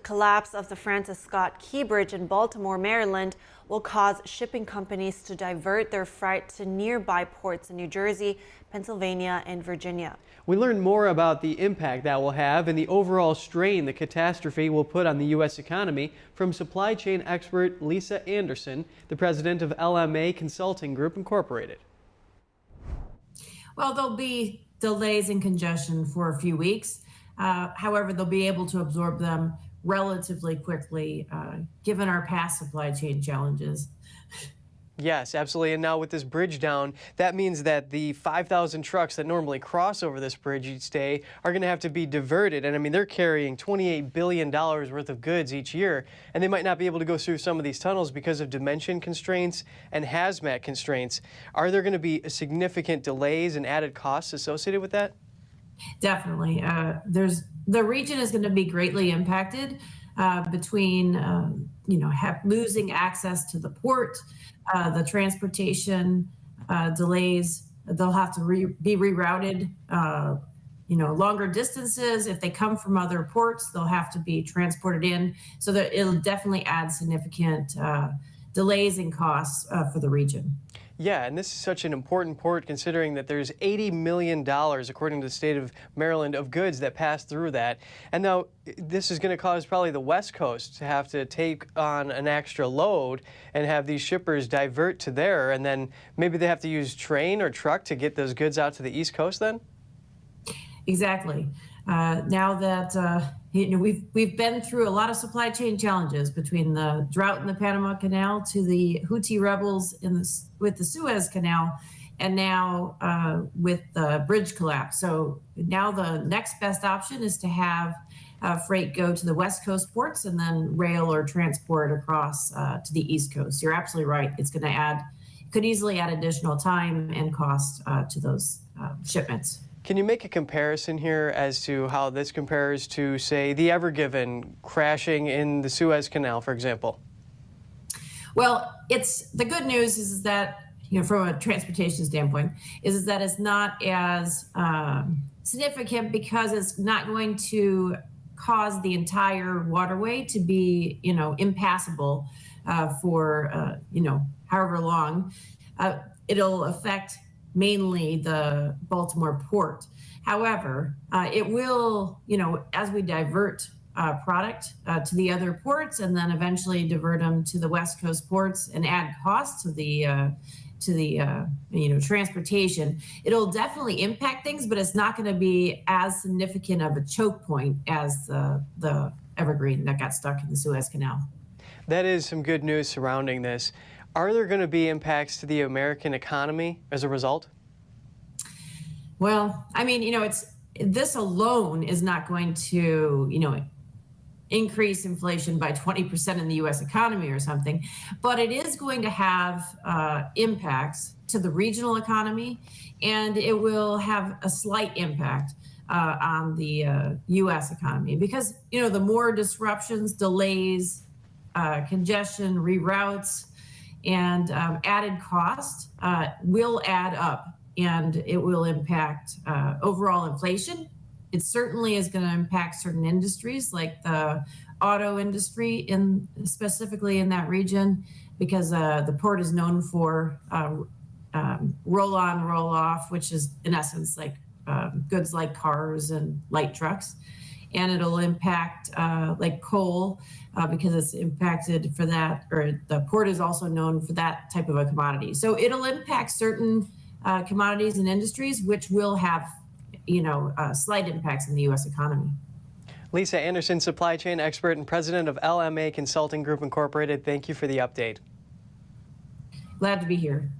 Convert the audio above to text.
collapse of the Francis Scott Key Bridge in Baltimore, Maryland, will cause shipping companies to divert their freight to nearby ports in New Jersey, Pennsylvania, and Virginia. We learned more about the impact that will have and the overall strain the catastrophe will put on the U.S. economy from supply chain expert Lisa Anderson, the president of LMA Consulting Group, Incorporated. Well, there'll be delays and congestion for a few weeks. However, they'll be able to absorb them relatively quickly, given our past supply chain challenges. Yes, absolutely. And now with this bridge down, that means that the 5,000 trucks that normally cross over this bridge each day are going to have to be diverted. And I mean, they're carrying $28 billion worth of goods each year, and they might not be able to go through some of these tunnels because of dimension constraints and hazmat constraints. Are there going to be significant delays and added costs associated with that? Definitely. The region is going to be greatly impacted between losing access to the port, the transportation delays. They'll have to be rerouted, longer distances. If they come from other ports, they'll have to be transported in. So that it'll definitely add significant delays and costs for the region. Yeah, and this is such an important port considering that there's $80 million, according to the state of Maryland, of goods that pass through that. And now this is going to cause probably the West Coast to have to take on an extra load and have these shippers divert to there, and then maybe they have to use train or truck to get those goods out to the East Coast then? Exactly. Now that we've been through a lot of supply chain challenges, between the drought in the Panama Canal to the Houthi rebels with the Suez Canal, and now with the bridge collapse. So now the next best option is to have freight go to the West Coast ports and then rail or transport across to the East Coast. You're absolutely right. It's going to could easily add additional time and cost to those shipments. Can you make a comparison here as to how this compares to, say, the Ever Given crashing in the Suez Canal, for example? Well, the good news is that, from a transportation standpoint, is that it's not as significant because it's not going to cause the entire waterway to be, impassable for, however long. It'll affect mainly the Baltimore port. However, it will, as we divert product to the other ports and then eventually divert them to the West Coast ports and add costs to the transportation, it'll definitely impact things, but it's not going to be as significant of a choke point as the Evergreen that got stuck in the Suez Canal. That is some good news surrounding this. Are there going to be impacts to the American economy as a result? Well, I mean, this alone is not going to, increase inflation by 20% in the U.S. economy or something, but it is going to have impacts to the regional economy, and it will have a slight impact on the U.S. economy because, the more disruptions, delays, congestion, reroutes, and added cost will add up, and it will impact overall inflation. It certainly is going to impact certain industries like the auto industry, specifically in that region, because the port is known for roll on, roll off, which is in essence like goods like cars and light trucks. And it'll impact like coal because it's impacted for that, or the port is also known for that type of a commodity. So it'll impact certain commodities and industries, which will have, slight impacts in the U.S. economy. Lisa Anderson, supply chain expert and president of LMA Consulting Group, Incorporated. Thank you for the update. Glad to be here.